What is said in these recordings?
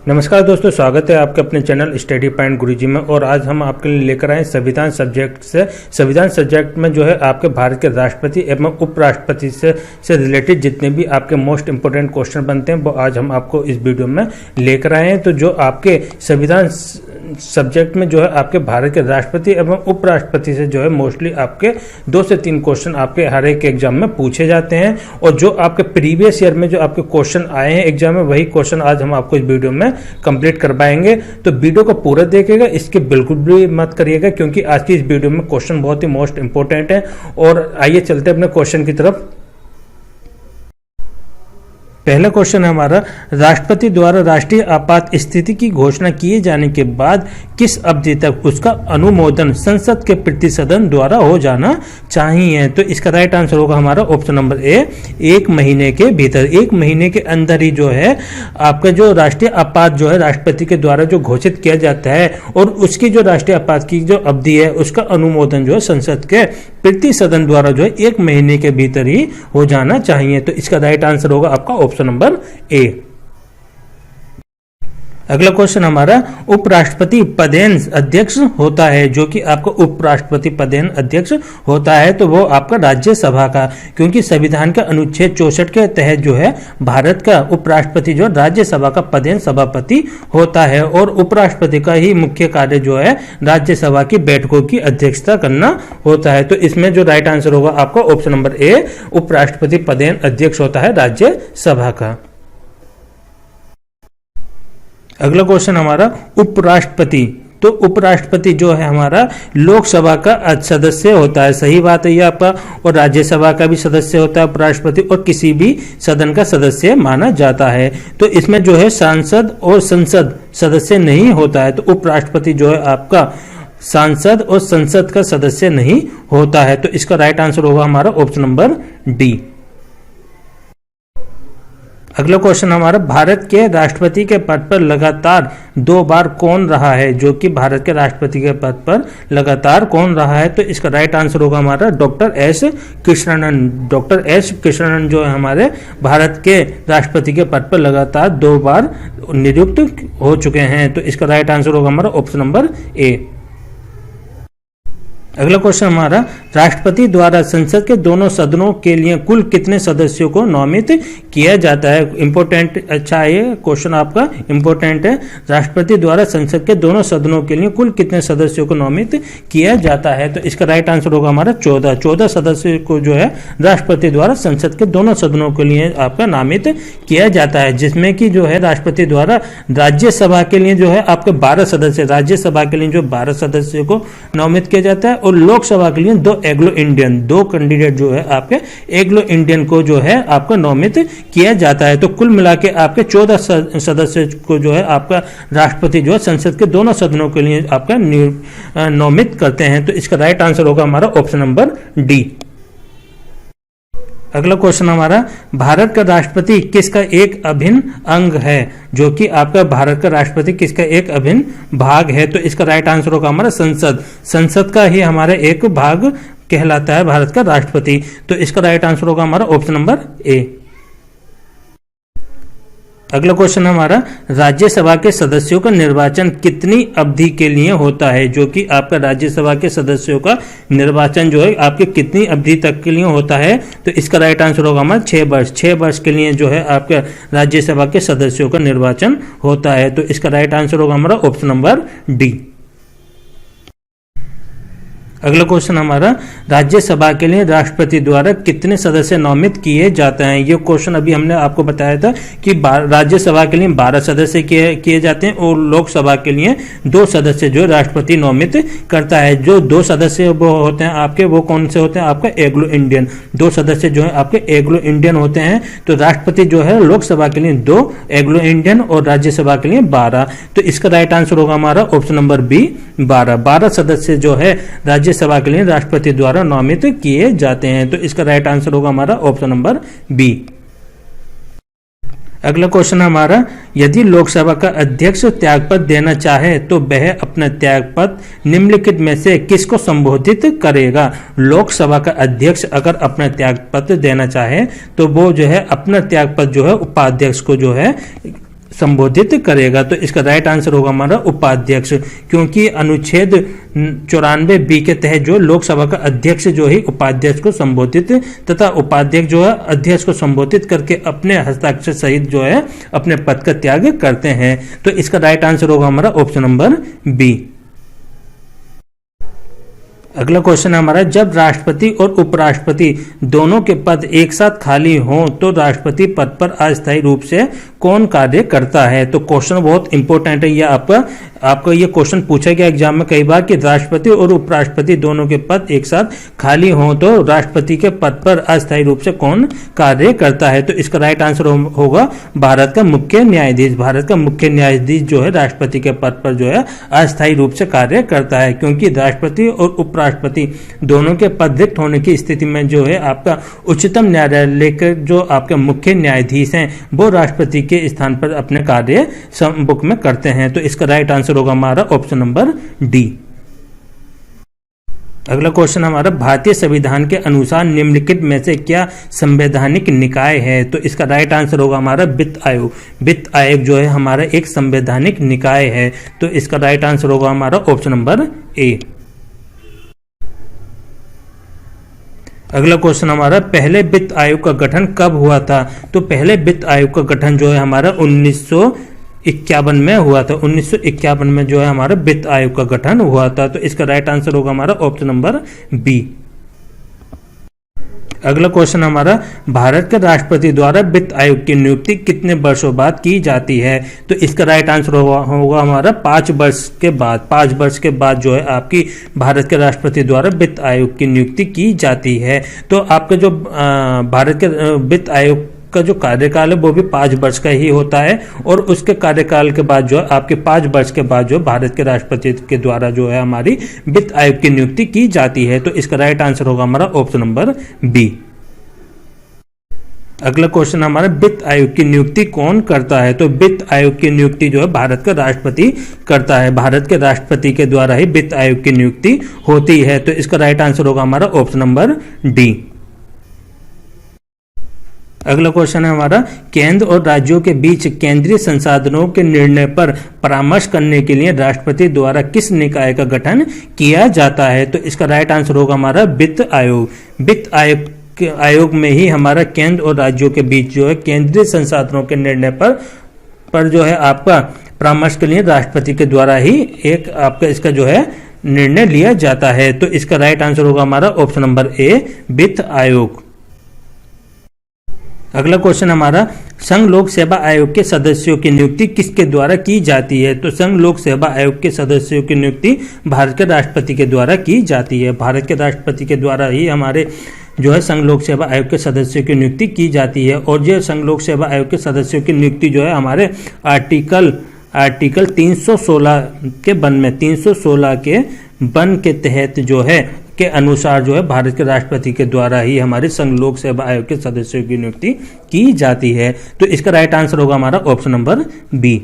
नमस्कार दोस्तों, स्वागत है आपके अपने चैनल स्टडी पॉइंट गुरुजी में। और आज हम आपके लिए लेकर आए संविधान सब्जेक्ट से। संविधान सब्जेक्ट में जो है आपके भारत के राष्ट्रपति एवं उपराष्ट्रपति से रिलेटेड जितने भी आपके मोस्ट इंपोर्टेंट क्वेश्चन बनते हैं वो आज हम आपको इस वीडियो में लेकर आए हैं। तो जो आपके संविधान सब्जेक्ट में जो है आपके भारत के राष्ट्रपति एवं उपराष्ट्रपति से जो है मोस्टली आपके 2 से 3 क्वेश्चन आपके हर एक एग्जाम में पूछे जाते हैं। और जो आपके प्रीवियस ईयर में जो आपके क्वेश्चन आए हैं एग्जाम में, वही क्वेश्चन आज हम आपको इस वीडियो में कंप्लीट कर पाएंगे। तो वीडियो को पूरा देखिएगा, इसके बिल्कुल भी मत करिएगा, क्योंकि आज की इस वीडियो में क्वेश्चन बहुत ही मोस्ट इंपोर्टेंट है। और आइए चलते हैं अपने क्वेश्चन की तरफ। पहला क्वेश्चन है हमारा, राष्ट्रपति द्वारा राष्ट्रीय आपात स्थिति की घोषणा किए जाने के बाद किस अवधि तक उसका अनुमोदन संसद के प्रतिसदन द्वारा हो जाना चाहिए? तो इसका राइट आंसर होगा हमारा ऑप्शन नंबर ए, 1 महीने के भीतर। 1 महीने के अंदर ही जो है आपका जो राष्ट्रीय आपात जो है राष्ट्रपति के द्वारा जो घोषित किया जाता है और उसकी जो राष्ट्रीय आपात की जो अवधि है उसका अनुमोदन जो है संसद के प्रतिसदन द्वारा जो है 1 महीने के भीतर ही हो जाना चाहिए। तो इसका राइट आंसर होगा आपका ऑप्शन नंबर ए। अगला क्वेश्चन हमारा, उपराष्ट्रपति पदेन अध्यक्ष होता है, जो कि आपका उपराष्ट्रपति पदेन अध्यक्ष होता है तो वो आपका राज्यसभा का, क्योंकि संविधान का अनुच्छेद 64 के तहत जो है भारत का उपराष्ट्रपति जो राज्यसभा का पदेन सभापति होता है। और उपराष्ट्रपति का ही मुख्य कार्य जो है राज्यसभा की बैठकों की अध्यक्षता करना होता है। तो इसमें जो राइट आंसर होगा आपका ऑप्शन नंबर ए, उपराष्ट्रपति पदेन अध्यक्ष होता है राज्यसभा का। अगला क्वेश्चन हमारा, उपराष्ट्रपति। तो उपराष्ट्रपति जो है हमारा लोकसभा का सदस्य होता है, सही बात है ये आपका। और राज्यसभा का भी सदस्य होता है उपराष्ट्रपति, और किसी भी सदन का सदस्य माना जाता है। तो इसमें जो है सांसद और संसद सदस्य नहीं होता है। तो उपराष्ट्रपति जो है आपका सांसद और संसद का सदस्य नहीं होता है। तो इसका राइट आंसर होगा हमारा ऑप्शन नंबर डी। अगला क्वेश्चन हमारा, भारत के राष्ट्रपति के पद पर लगातार 2 बार कौन रहा है? जो कि भारत के राष्ट्रपति के पद पर लगातार कौन रहा है? तो इसका राइट आंसर होगा हमारा doctor S Krishnan. Doctor S Krishnan जो है हमारे भारत के राष्ट्रपति के पद पर लगातार 2 बार नियुक्त हो चुके हैं। तो इसका राइट आंसर होगा हमारा ऑप्शन नंबर ए। अगला क्वेश्चन हमारा, राष्ट्रपति द्वारा संसद के दोनों सदनों के लिए कुल कितने सदस्यों को नामित किया जाता है? इंपोर्टेंट, अच्छा ये क्वेश्चन आपका इंपोर्टेंट है। राष्ट्रपति द्वारा संसद के दोनों सदनों के लिए कुल कितने सदस्यों को नामित किया जाता है? तो इसका राइट आंसर होगा हमारा 14 सदस्यों को जो है राष्ट्रपति द्वारा संसद के दोनों सदनों के लिए आपका नामित किया जाता है, जिसमें कि जो है राष्ट्रपति द्वारा राज्यसभा के लिए जो है आपके 12 सदस्य, राज्यसभा के लिए जो 12 सदस्यों को नामित किया जाता है, और लोकसभा के लिए 2 एग्लो इंडियन, 2 कैंडिडेट जो है आपके एग्लो इंडियन को जो है आपका नामित किया जाता है। तो कुल मिला के आपके 14 सदस्य को जो है आपका राष्ट्रपति जो है संसद के दोनों सदनों के लिए आपका नामित करते हैं। तो इसका राइट आंसर होगा हमारा ऑप्शन नंबर डी। अगला क्वेश्चन हमारा, भारत का राष्ट्रपति किसका एक अभिन्न अंग है? जो कि आपका भारत का राष्ट्रपति किसका एक अभिन्न भाग है? तो इसका राइट आंसर होगा हमारा संसद। संसद का ही हमारा एक भाग कहलाता है भारत का राष्ट्रपति। तो इसका राइट आंसर होगा हमारा ऑप्शन नंबर ए। अगला क्वेश्चन हमारा, राज्यसभा के सदस्यों का निर्वाचन कितनी अवधि के लिए होता है? जो कि आपका राज्यसभा के सदस्यों का निर्वाचन जो है आपके कितनी अवधि तक के लिए होता है? तो इसका राइट आंसर होगा हमारा 6 वर्ष। 6 वर्ष के लिए जो है आपका राज्यसभा के सदस्यों का निर्वाचन होता है। तो इसका राइट आंसर होगा हमारा ऑप्शन नंबर डी। अगला क्वेश्चन हमारा, राज्यसभा के लिए राष्ट्रपति द्वारा कितने सदस्य नामित किए जाते हैं? ये क्वेश्चन अभी हमने आपको बताया था कि राज्यसभा के लिए 12 सदस्य किए जाते हैं और लोकसभा के लिए 2 सदस्य जो राष्ट्रपति नामित करता है। जो 2 सदस्य वो होते हैं आपके, वो कौन से होते हैं? आपका एग्लो इंडियन। 2 सदस्य जो है आपके एग्लो इंडियन होते हैं। तो राष्ट्रपति जो है लोकसभा के लिए 2 एग्लो इंडियन और राज्यसभा के लिए 12। तो इसका राइट आंसर होगा हमारा ऑप्शन नंबर बी, 12 सदस्य जो है राज्यसभा के लिए राष्ट्रपति द्वारा नामित किए जाते हैं। तो इसका राइट आंसर होगा हमारा ऑप्शन नंबर बी। अगला क्वेश्चन हमारा, यदि लोकसभा का अध्यक्ष त्यागपत्र देना चाहे तो वह अपना त्यागपत्र निम्नलिखित में से किसको संबोधित करेगा? लोकसभा का अध्यक्ष अगर अपना त्यागपत्र देना चाहे तो वो जो है अपना त्यागपत्र जो है उपाध्यक्ष को जो है संबोधित करेगा? तो इसका राइट आंसर होगा हमारा उपाध्यक्ष, क्योंकि अनुच्छेद 94 बी के तहत जो लोकसभा का अध्यक्ष जो है उपाध्यक्ष को संबोधित तथा उपाध्यक्ष जो है अध्यक्ष को संबोधित करके अपने हस्ताक्षर सहित जो है अपने पद का त्याग करते हैं। तो इसका राइट आंसर होगा हमारा ऑप्शन नंबर बी। अगला क्वेश्चन है हमारा, जब राष्ट्रपति और उपराष्ट्रपति दोनों के पद एक साथ खाली हों तो राष्ट्रपति पद पर अस्थायी रूप से कौन कार्य करता है? तो क्वेश्चन बहुत इंपॉर्टेंट है। यह आपका ये क्वेश्चन पूछा गया एग्जाम में कई बार कि राष्ट्रपति और उपराष्ट्रपति दोनों के पद एक साथ खाली हों तो राष्ट्रपति के पद पर अस्थायी रूप से कौन कार्य करता है? तो इसका राइट आंसर होगा भारत का मुख्य न्यायाधीश। भारत का मुख्य न्यायाधीश जो है राष्ट्रपति के पद पर जो है अस्थायी रूप से कार्य करता है, क्योंकि राष्ट्रपति और उपराष्ट्रपति दोनों के पद रिक्त होने की स्थिति में जो है आपका उच्चतम न्यायालय के जो आपके मुख्य न्यायाधीश हैं वो राष्ट्रपति के स्थान पर अपने कार्य बुक में करते हैं। तो इसका राइट आंसर होगा हमारा ऑप्शन नंबर डी। अगला क्वेश्चन हमारा, भारतीय संविधान के अनुसार निम्नलिखित में से क्या संवैधानिक निकाय है? तो इसका राइट आंसर होगा हमारा वित्त आयोग। वित्त आयोग जो है हमारा एक संवैधानिक निकाय है। तो इसका राइट आंसर होगा हमारा ऑप्शन नंबर ए। अगला क्वेश्चन हमारा, पहले वित्त आयोग का गठन कब हुआ था? तो पहले वित्त आयोग का गठन जो है हमारा 1951 में हुआ था। 1951 में जो है हमारा वित्त आयोग का गठन हुआ था। तो इसका राइट आंसर होगा हमारा ऑप्शन नंबर बी। अगला क्वेश्चन हमारा, भारत के राष्ट्रपति द्वारा वित्त आयोग की नियुक्ति कितने वर्षों बाद की जाती है? तो इसका राइट आंसर होगा हमारा 5 वर्ष के बाद। 5 वर्ष के बाद जो है आपकी भारत के राष्ट्रपति द्वारा वित्त आयोग की नियुक्ति की जाती है। तो आपका जो भारत के वित्त आयोग का जो कार्यकाल है वो भी 5 वर्ष का ही होता है, और उसके कार्यकाल के बाद जो आपके 5 वर्ष के बाद जो भारत के राष्ट्रपति के द्वारा जो है हमारी वित्त आयोग की नियुक्ति की जाती है। तो इसका राइट आंसर होगा हमारा ऑप्शन नंबर बी। अगला क्वेश्चन हमारा, वित्त आयोग की नियुक्ति कौन करता है? तो वित्त आयोग की नियुक्ति जो है भारत का राष्ट्रपति करता है। भारत के राष्ट्रपति के द्वारा ही वित्त आयोग की नियुक्ति होती है। तो इसका राइट आंसर होगा हमारा ऑप्शन नंबर डी। अगला क्वेश्चन है हमारा, केंद्र और राज्यों के बीच केंद्रीय संसाधनों के निर्णय पर परामर्श करने के लिए राष्ट्रपति द्वारा किस निकाय का गठन किया जाता है? तो इसका राइट आंसर होगा हमारा वित्त आयोग। वित्त आयोग में ही हमारा केंद्र और राज्यों के बीच जो है केंद्रीय संसाधनों के निर्णय पर जो है आपका परामर्श के लिए राष्ट्रपति के द्वारा ही एक आपका इसका जो है निर्णय लिया जाता है। तो इसका राइट आंसर होगा हमारा ऑप्शन नंबर ए, वित्त आयोग। अगला क्वेश्चन हमारा, संघ लोक सेवा आयोग के सदस्यों की नियुक्ति किसके द्वारा की जाती है? तो संघ लोक सेवा आयोग के सदस्यों की नियुक्ति भारत के राष्ट्रपति के द्वारा की जाती है। भारत के राष्ट्रपति के द्वारा ही हमारे जो है संघ लोक सेवा आयोग के सदस्यों की नियुक्ति की जाती है। और ये संघ लोक सेवा आयोग के सदस्यों की नियुक्ति जो है हमारे आर्टिकल 316 के वन में 316 के वन के तहत जो है के अनुसार जो है भारत के राष्ट्रपति के द्वारा ही हमारे संघ लोक सेवा आयोग के सदस्यों की नियुक्ति की जाती है। तो इसका राइट आंसर होगा हमारा ऑप्शन नंबर बी।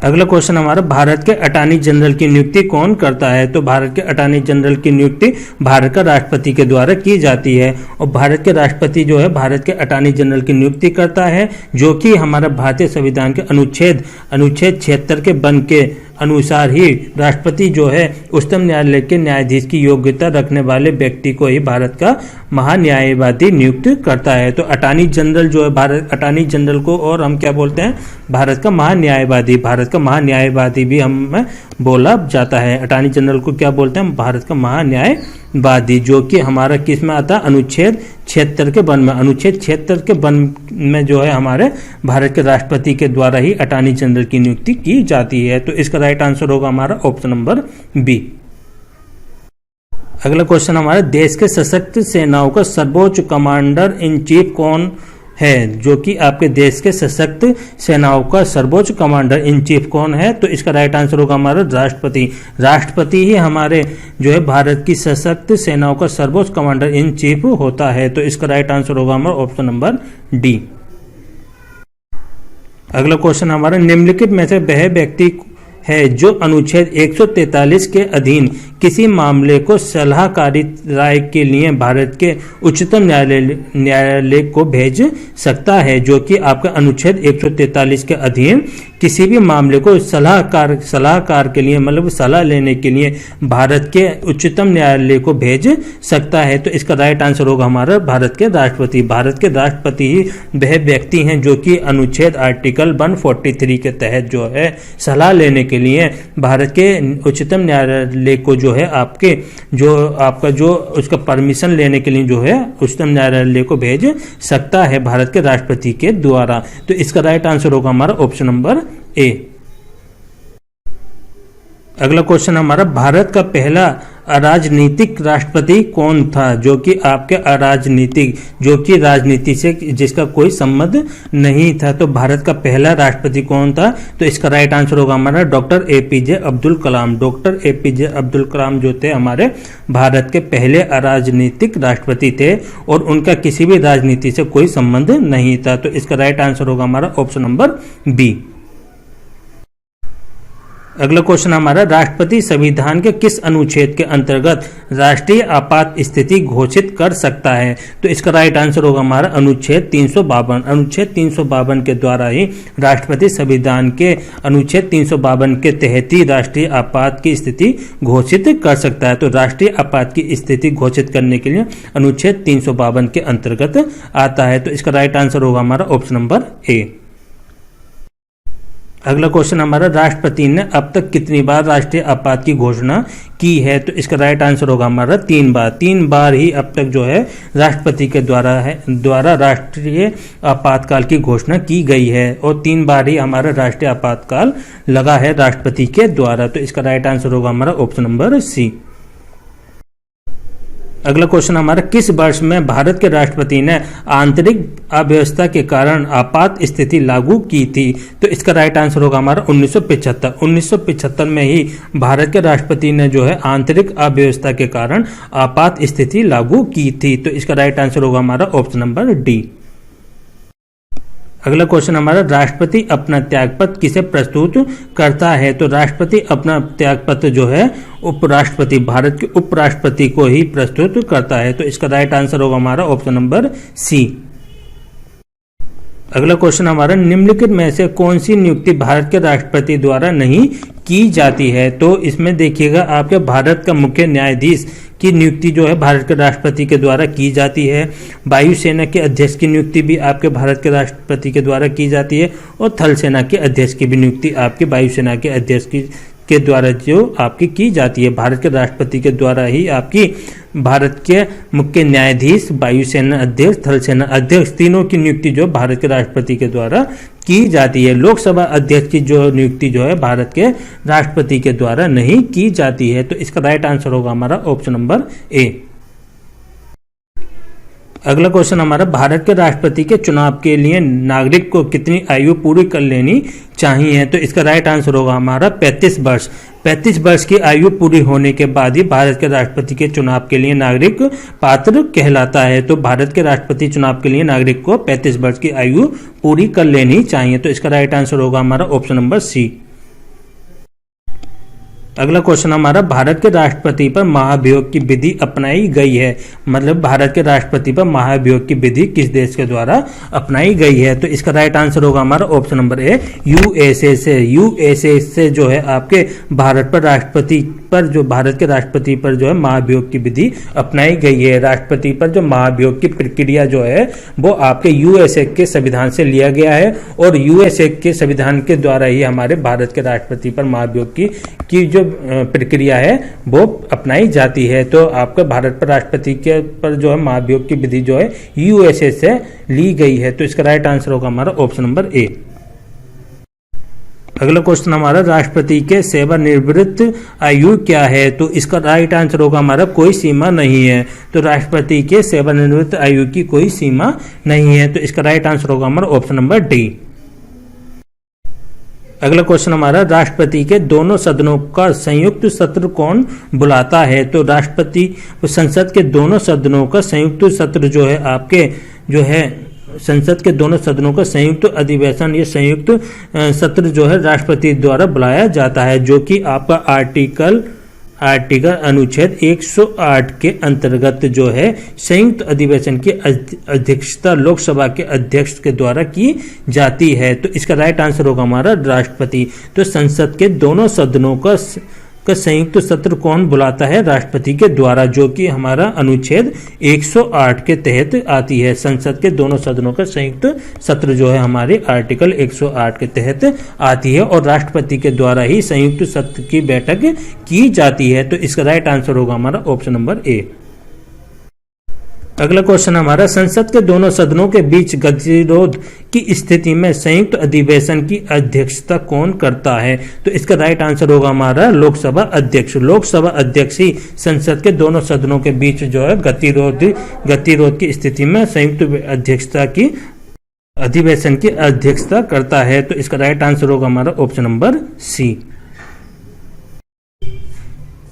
अगला क्वेश्चन हमारा, भारत के अटॉर्नी जनरल की नियुक्ति कौन करता है? तो भारत के अटॉर्नी जनरल की नियुक्ति भारत का राष्ट्रपति के द्वारा की जाती है। और भारत के राष्ट्रपति जो है भारत के अटॉर्नी जनरल की नियुक्ति करता है, जो कि हमारा भारतीय संविधान के अनुच्छेद 76 के वन के अनुसार ही राष्ट्रपति जो है उच्चतम न्यायालय के न्यायाधीश की योग्यता रखने वाले व्यक्ति को ही भारत का महान्यायवादी नियुक्त करता है। तो अटॉर्नी जनरल जो है भारत अटॉर्नी जनरल को और हम क्या बोलते हैं? भारत का महान्यायवादी। भारत का महान्यायवादी भी हमें बोला जाता है। अटॉर्नी जनरल को क्या बोलते हैं? भारत का महान्यायवादी, जो कि हमारा किस में आता है? अनुच्छेद 76 के वन में। अनुच्छेद 76 के वन में जो है हमारे भारत के राष्ट्रपति के द्वारा ही अटॉर्नी जनरल की नियुक्ति की जाती है। तो इसका राइट आंसर होगा हमारा ऑप्शन नंबर बी। अगला क्वेश्चन हमारा, देश के सशस्त्र सेनाओं का सर्वोच्च कमांडर इन चीफ कौन है? जो कि आपके देश के सशस्त्र सेनाओं का सर्वोच्च कमांडर इन चीफ कौन है? तो इसका राइट आंसर होगा हमारा राष्ट्रपति। राष्ट्रपति ही हमारे जो है भारत की सशस्त्र सेनाओं का सर्वोच्च कमांडर इन चीफ होता है। तो इसका राइट आंसर होगा हमारा ऑप्शन नंबर डी। अगला क्वेश्चन हमारा, निम्नलिखित में से वह व्यक्ति है जो अनुच्छेद 143 के अधीन किसी मामले को सलाहकारी राय के लिए भारत के उच्चतम न्यायालय को भेज सकता है, जो कि आपका अनुच्छेद 143 के अधीन किसी भी मामले को सलाहकार के लिए मतलब सलाह लेने के लिए भारत के उच्चतम न्यायालय को भेज सकता है। तो इसका राइट आंसर होगा हमारा भारत के राष्ट्रपति। भारत के राष्ट्रपति ही वह व्यक्ति हैं जो कि अनुच्छेद आर्टिकल 143 के तहत जो है सलाह लेने के लिए भारत के उच्चतम न्यायालय को जो है आपका जो उसका परमिशन लेने के लिए जो है उच्चतम न्यायालय को भेज सकता है भारत के राष्ट्रपति के द्वारा। तो इसका राइट आंसर होगा हमारा ऑप्शन नंबर ए। अगला क्वेश्चन हमारा, भारत का पहला अराजनीतिक राष्ट्रपति कौन था? जो कि आपके अराजनीतिक, जो कि राजनीति से जिसका कोई संबंध नहीं था। तो भारत का पहला राष्ट्रपति कौन था? तो इसका राइट आंसर होगा हमारा doctor APJ Abdul Kalam. Doctor APJ Abdul Kalam जो थे हमारे भारत के पहले अराजनीतिक राष्ट्रपति थे और उनका किसी भी राजनीति से कोई संबंध नहीं था। तो इसका राइट आंसर होगा हमारा ऑप्शन नंबर बी। अगला क्वेश्चन हमारा, राष्ट्रपति संविधान के किस अनुच्छेद के अंतर्गत राष्ट्रीय आपात स्थिति घोषित कर सकता है? तो इसका राइट आंसर होगा हमारा अनुच्छेद 352। अनुच्छेद 352 के द्वारा ही राष्ट्रपति संविधान के अनुच्छेद 352 के तहत ही राष्ट्रीय आपात की स्थिति घोषित कर सकता है। तो राष्ट्रीय आपात की स्थिति घोषित करने के लिए अनुच्छेद 352 के अंतर्गत आता है। तो इसका राइट आंसर होगा हमारा ऑप्शन नंबर ए। अगला क्वेश्चन हमारा, राष्ट्रपति ने अब तक कितनी बार राष्ट्रीय आपात की घोषणा की है? तो इसका राइट आंसर होगा हमारा 3 बार। 3 बार ही अब तक जो है राष्ट्रपति के द्वारा राष्ट्रीय आपातकाल की घोषणा की गई है और 3 बार ही हमारा राष्ट्रीय आपातकाल लगा है राष्ट्रपति के द्वारा। तो इसका राइट आंसर होगा हमारा ऑप्शन नंबर सी। अगला क्वेश्चन हमारा, किस वर्ष में भारत के राष्ट्रपति ने आंतरिक अव्यवस्था के कारण आपात स्थिति लागू की थी? तो इसका राइट आंसर होगा हमारा 1975। 1975 में ही भारत के राष्ट्रपति ने जो है आंतरिक अव्यवस्था के कारण आपात स्थिति लागू की थी। तो इसका राइट आंसर होगा हमारा ऑप्शन नंबर डी। अगला क्वेश्चन हमारा, राष्ट्रपति अपना त्यागपत्र किसे प्रस्तुत करता है? तो राष्ट्रपति अपना त्यागपत्र जो है उपराष्ट्रपति, भारत के उपराष्ट्रपति को ही प्रस्तुत करता है। तो इसका राइट आंसर होगा हमारा ऑप्शन नंबर सी। अगला क्वेश्चन हमारा, निम्नलिखित में से कौन सी नियुक्ति भारत के राष्ट्रपति द्वारा नहीं की जाती है? तो इसमें देखिएगा आपके भारत का मुख्य न्यायाधीश की नियुक्ति जो है भारत के राष्ट्रपति के द्वारा की जाती है। वायुसेना के अध्यक्ष की नियुक्ति भी आपके भारत के राष्ट्रपति के द्वारा की जाती है और थल सेना के अध्यक्ष की भी नियुक्ति आपके वायुसेना के अध्यक्ष के द्वारा जो आपकी की जाती है। भारत के राष्ट्रपति के द्वारा ही आपकी भारत के मुख्य न्यायाधीश, वायुसेना अध्यक्ष, थल सेना अध्यक्ष तीनों की नियुक्ति जो भारत के राष्ट्रपति के द्वारा की जाती है। लोकसभा अध्यक्ष की जो नियुक्ति जो है भारत के राष्ट्रपति के द्वारा नहीं की जाती है। तो इसका राइट आंसर होगा हमारा ऑप्शन नंबर ए। अगला क्वेश्चन हमारा, भारत के राष्ट्रपति के चुनाव के लिए नागरिक को कितनी आयु पूरी कर लेनी चाहिए? तो इसका राइट आंसर होगा हमारा 35 वर्ष। 35 वर्ष की आयु पूरी होने के बाद ही भारत के राष्ट्रपति के चुनाव के लिए नागरिक पात्र कहलाता है। तो भारत के राष्ट्रपति चुनाव के लिए नागरिक को 35 वर्ष की आयु पूरी कर लेनी चाहिए। तो इसका राइट आंसर होगा हमारा ऑप्शन नंबर सी। अगला क्वेश्चन हमारा, भारत के राष्ट्रपति पर महाभियोग की विधि अपनाई गई है। मतलब भारत के राष्ट्रपति पर महाभियोग की विधि किस देश के द्वारा अपनाई गई है? तो इसका राइट आंसर होगा हमारा ऑप्शन नंबर ए, यूएसए से। यूएसए से जो है आपके भारत के राष्ट्रपति पर जो है महाभियोग की विधि अपनाई गई है। राष्ट्रपति पर जो महाभियोग की प्रक्रिया जो है वो आपके यूएसए के संविधान से लिया गया है और यूएसए के संविधान के द्वारा ही हमारे भारत के राष्ट्रपति पर महाभियोग की जो प्रक्रिया है वो अपनाई जाती है। तो आपका भारत पर राष्ट्रपति के पर जो है महाभियोग की विधि जो है यूएसए से ली गई है। तो इसका राइट आंसर होगा हमारा ऑप्शन नंबर ए। अगला क्वेश्चन हमारा, राष्ट्रपति के सेवानिवृत्त आयु क्या है? तो इसका राइट आंसर होगा हमारा कोई सीमा नहीं है। तो राष्ट्रपति के सेवानिवृत्त आयु की कोई सीमा नहीं है। तो इसका राइट आंसर होगा हमारा ऑप्शन नंबर डी। अगला क्वेश्चन हमारा, राष्ट्रपति के दोनों सदनों का संयुक्त सत्र कौन बुलाता है? तो राष्ट्रपति संसद के दोनों सदनों का संयुक्त सत्र जो है आपके जो है संसद के दोनों सदनों का संयुक्त अधिवेशन, ये संयुक्त सत्र जो है राष्ट्रपति द्वारा बुलाया जाता है, जो कि आपका आर्टिकल अनुच्छेद 108 के अंतर्गत जो है संयुक्त अधिवेशन की अध्यक्षता लोकसभा के अध्यक्ष के द्वारा की जाती है। तो इसका राइट आंसर होगा हमारा राष्ट्रपति। तो संसद के दोनों सदनों का संयुक्त सत्र कौन बुलाता है? राष्ट्रपति के द्वारा, जो कि हमारा अनुच्छेद 108 के तहत आती है। संसद के दोनों सदनों का संयुक्त सत्र जो है हमारे आर्टिकल 108 के तहत आती है और राष्ट्रपति के द्वारा ही संयुक्त सत्र की बैठक की जाती है। तो इसका राइट आंसर होगा हमारा ऑप्शन नंबर ए। अगला क्वेश्चन हमारा, संसद के दोनों सदनों के बीच गतिरोध की स्थिति में संयुक्त अधिवेशन की अध्यक्षता कौन करता है? तो इसका राइट आंसर होगा हमारा लोकसभा अध्यक्ष। लोकसभा अध्यक्ष ही संसद के दोनों सदनों के बीच जो है गतिरोध की स्थिति में संयुक्त अध्यक्षता की अधिवेशन की अध्यक्षता करता है। तो इसका राइट आंसर होगा हमारा ऑप्शन नंबर सी।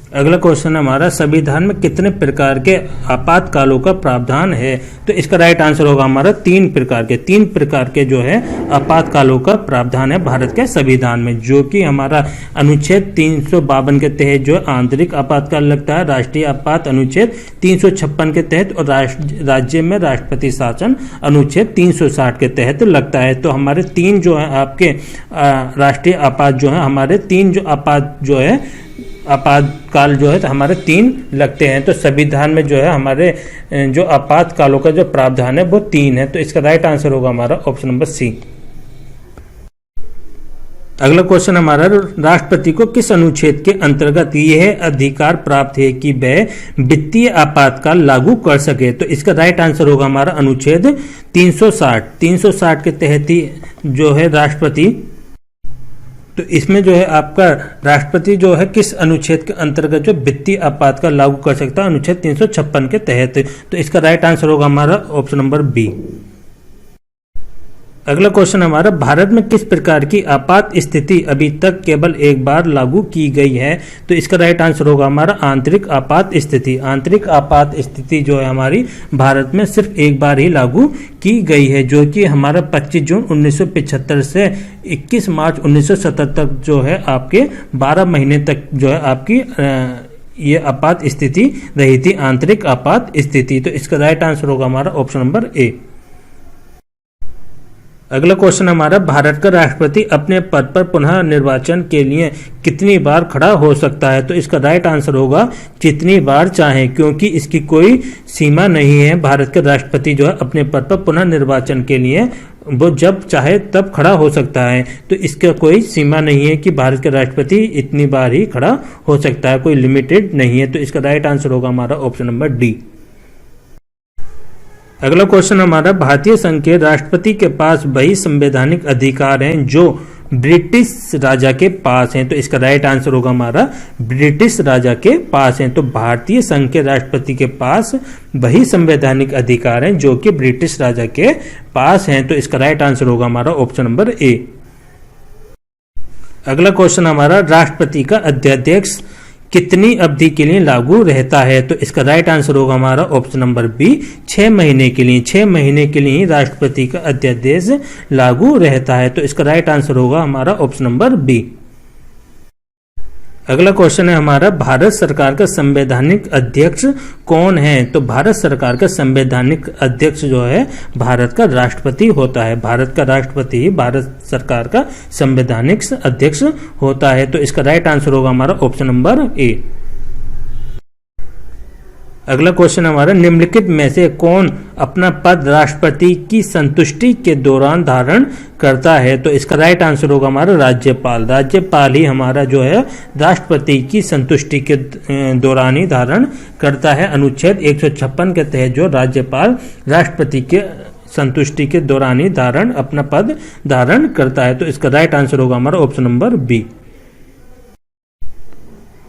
अगला क्वेश्चन हमारा, संविधान में कितने प्रकार के आपातकालों का प्रावधान है? तो इसका राइट आंसर होगा हमारा तीन प्रकार के जो है आपातकालों का प्रावधान है भारत के संविधान में, जो कि हमारा अनुच्छेद 352 के तहत जो है आंतरिक आपातकाल लगता है, राष्ट्रीय आपात अनुच्छेद 356 के तहत और राज्य में राष्ट्रपति शासन अनुच्छेद 360 के तहत लगता है। तो हमारे तीन जो है आपके राष्ट्रीय आपात जो है हमारे तीन जो आपात जो है आपातकाल जो है तो हमारे तीन लगते हैं। तो संविधान में जो है हमारे जो आपातकालों का जो प्रावधान है वो तीन है। तो इसका राइट आंसर होगा हमारा ऑप्शन नंबर सी। अगला क्वेश्चन हमारा, राष्ट्रपति को किस अनुच्छेद के अंतर्गत यह अधिकार प्राप्त है कि वह वित्तीय आपातकाल लागू कर सके? तो इसका राइट आंसर होगा हमारा अनुच्छेद 360 के तहत ही जो है राष्ट्रपति, तो इसमें जो है आपका राष्ट्रपति जो है किस अनुच्छेद के अंतर्गत जो वित्तीय आपातकाल लागू कर सकता है? अनुच्छेद 356 के तहत। तो इसका राइट आंसर होगा हमारा ऑप्शन नंबर बी। अगला क्वेश्चन हमारा, भारत में किस प्रकार की आपात स्थिति अभी तक केवल एक बार लागू की गई है? तो इसका राइट आंसर होगा हमारा आंतरिक आपात स्थिति। आंतरिक आपात स्थिति जो है हमारी भारत में सिर्फ एक बार ही लागू की गई है, जो कि हमारा 25 जून 1975 से 21 मार्च 1970 तक जो है आपके 12 महीने तक जो है आपकी ये आपात स्थिति रही थी, आंतरिक आपात स्थिति। तो इसका राइट आंसर होगा हमारा ऑप्शन नंबर ए। अगला क्वेश्चन हमारा, भारत का राष्ट्रपति अपने पद पर पुनः निर्वाचन के लिए कितनी बार खड़ा हो सकता है? तो इसका राइट आंसर होगा जितनी बार चाहे, क्योंकि इसकी कोई सीमा नहीं है। भारत के राष्ट्रपति जो है अपने पद पर पुनः निर्वाचन के लिए वो जब चाहे तब खड़ा हो सकता है। तो इसका कोई सीमा नहीं है कि भारत के राष्ट्रपति इतनी बार ही खड़ा हो सकता है, कोई लिमिटेड नहीं है। तो इसका राइट आंसर होगा हमारा ऑप्शन नंबर डी। अगला क्वेश्चन हमारा, भारतीय संघ के राष्ट्रपति के पास वही संवैधानिक अधिकार हैं जो ब्रिटिश राजा के पास हैं। तो इसका राइट आंसर होगा हमारा ब्रिटिश राजा के पास हैं। तो भारतीय संघ के राष्ट्रपति के पास वही संवैधानिक अधिकार हैं जो कि ब्रिटिश राजा के पास हैं। तो इसका राइट आंसर होगा हमारा ऑप्शन नंबर ए। अगला क्वेश्चन हमारा, राष्ट्रपति का अध्यादेश कितनी अवधि के लिए लागू रहता है? तो इसका राइट आंसर होगा हमारा ऑप्शन नंबर बी, 6 महीने के लिए। 6 महीने के लिए ही राष्ट्रपति का अध्यादेश लागू रहता है। तो इसका राइट आंसर होगा हमारा ऑप्शन नंबर बी। अगला क्वेश्चन है हमारा, भारत सरकार का संवैधानिक अध्यक्ष कौन है? तो भारत सरकार का संवैधानिक अध्यक्ष जो है भारत का राष्ट्रपति होता है। भारत का राष्ट्रपति ही भारत सरकार का संवैधानिक अध्यक्ष होता है। तो इसका राइट आंसर होगा हमारा ऑप्शन नंबर ए। अगला क्वेश्चन हमारा, निम्नलिखित में से कौन अपना पद राष्ट्रपति की संतुष्टि के दौरान धारण करता है? तो इसका राइट आंसर होगा हमारा राज्यपाल। राज्यपाल ही हमारा जो है राष्ट्रपति की संतुष्टि के दौरान ही धारण करता है। अनुच्छेद 156 के तहत जो राज्यपाल राष्ट्रपति के संतुष्टि के दौरान ही अपना पद धारण करता है। तो इसका राइट आंसर होगा हमारा ऑप्शन नंबर बी।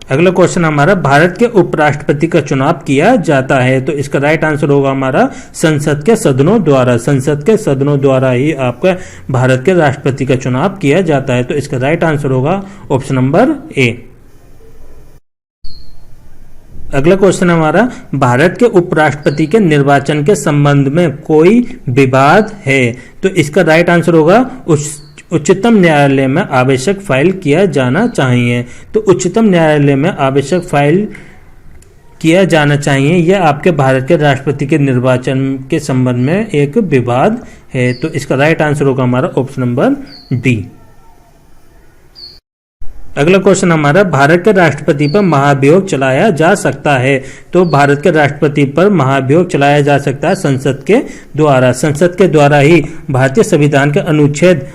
अगला क्वेश्चन हमारा, भारत के उपराष्ट्रपति का चुनाव किया जाता है। तो इसका राइट आंसर होगा हमारा संसद के सदनों द्वारा। संसद के सदनों द्वारा ही आपका भारत के राष्ट्रपति का चुनाव किया जाता है। तो इसका राइट आंसर होगा ऑप्शन नंबर ए। अगला क्वेश्चन हमारा, भारत के उपराष्ट्रपति के निर्वाचन के संबंध में कोई विवाद है? तो इसका राइट आंसर होगा उच्चतम न्यायालय में आवश्यक फाइल किया जाना चाहिए। तो उच्चतम न्यायालय में आवश्यक फाइल किया जाना चाहिए, यह आपके भारत के राष्ट्रपति के निर्वाचन के संबंध में एक विवाद है। तो इसका राइट आंसर होगा हमारा ऑप्शन नंबर डी। अगला क्वेश्चन हमारा, भारत के राष्ट्रपति पर महाभियोग चलाया जा सकता है? तो भारत के राष्ट्रपति पर महाभियोग चलाया जा सकता है संसद के द्वारा। संसद के द्वारा ही भारतीय संविधान के अनुच्छेद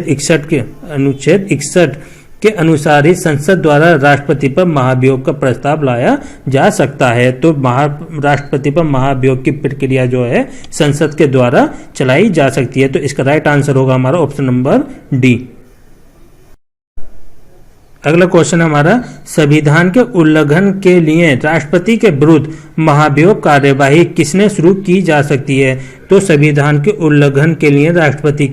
61 के अनुसार ही संसद द्वारा राष्ट्रपति पर महाभियोग का प्रस्ताव लाया जा सकता है। तो राष्ट्रपति पर महाभियोग की प्रक्रिया जो है संसद के द्वारा चलाई जा सकती है। तो इसका राइट आंसर होगा हमारा ऑप्शन नंबर डी। अगला क्वेश्चन हमारा, संविधान के उल्लंघन के लिए राष्ट्रपति के विरुद्ध महाभियोग कार्यवाही किसने शुरू की जा सकती है? तो संविधान के उल्लंघन के लिए राष्ट्रपति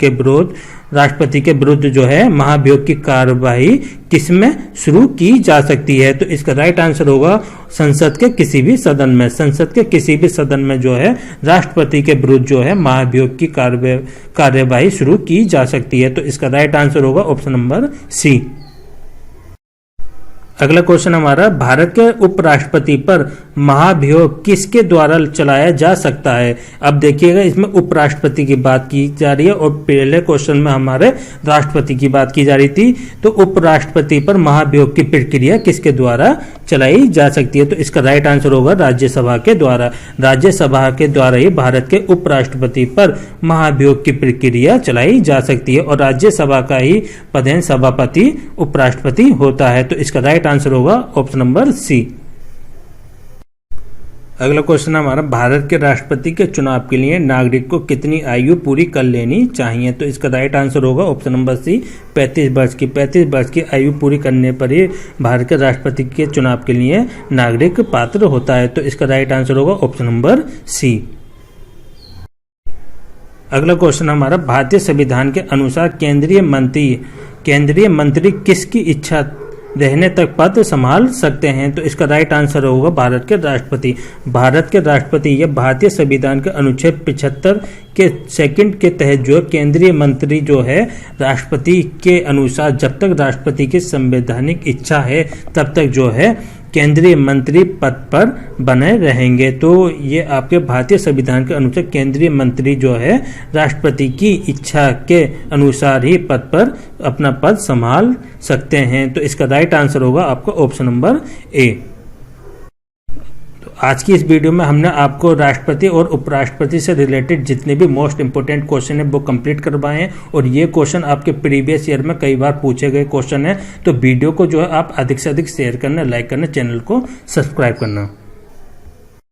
के विरुद्ध जो है महाभियोग की कार्यवाही किसमें शुरू की जा सकती है? तो इसका राइट आंसर होगा संसद के किसी भी सदन में। संसद के किसी भी सदन में जो है राष्ट्रपति के विरुद्ध जो है महाभियोग की कार्यवाही शुरू की जा सकती है। तो इसका राइट आंसर होगा ऑप्शन नंबर सी। अगला क्वेश्चन हमारा, भारत के उपराष्ट्रपति पर महाभियोग किसके द्वारा चलाया जा सकता है? अब देखिएगा, इसमें उपराष्ट्रपति की बात की जा रही है और पहले क्वेश्चन में हमारे राष्ट्रपति की बात की जा रही थी। तो उपराष्ट्रपति पर महाभियोग की प्रक्रिया किसके द्वारा चलाई जा सकती है? तो इसका राइट आंसर होगा राज्यसभा के द्वारा। राज्यसभा के द्वारा ही भारत के उपराष्ट्रपति पर महाभियोग की प्रक्रिया चलाई जा सकती है और राज्यसभा का ही प्रधान सभापति उपराष्ट्रपति होता है। तो इसका राइट आंसर होगा ऑप्शन नंबर सी। अगला क्वेश्चन हमारा, भारत के राष्ट्रपति के चुनाव के लिए नागरिक को कितनी आयु पूरी कर लेनी चाहिए? तो इसका राइट आंसर होगा ऑप्शन नंबर सी, 35 वर्ष की। 35 वर्ष की आयु पूरी करने पर ही भारत के राष्ट्रपति के चुनाव के लिए नागरिक पात्र होता है। तो इसका राइट आंसर होगा ऑप्शन नंबर सी। अगला क्वेश्चन हमारा, भारतीय संविधान के अनुसार केंद्रीय मंत्री किसकी इच्छा रहने तक पद संभाल सकते हैं? तो इसका राइट आंसर होगा भारत के राष्ट्रपति। भारत के राष्ट्रपति या भारतीय संविधान के अनुच्छेद 75 के सेकंड के तहत जो केंद्रीय मंत्री जो है राष्ट्रपति के अनुसार जब तक राष्ट्रपति की संवैधानिक इच्छा है तब तक जो है केंद्रीय मंत्री पद पर बने रहेंगे। तो ये आपके भारतीय संविधान के अनुसार केंद्रीय मंत्री जो है राष्ट्रपति की इच्छा के अनुसार ही पद पर अपना पद संभाल सकते हैं। तो इसका राइट आंसर होगा आपका ऑप्शन नंबर ए। आज की इस वीडियो में हमने आपको राष्ट्रपति और उपराष्ट्रपति से रिलेटेड जितने भी मोस्ट इंपोर्टेंट क्वेश्चन है वो कंप्लीट करवाए हैं और ये क्वेश्चन आपके प्रीवियस ईयर में कई बार पूछे गए क्वेश्चन है। तो वीडियो को जो है आप अधिक से अधिक शेयर करना, लाइक करना, चैनल को सब्सक्राइब करना।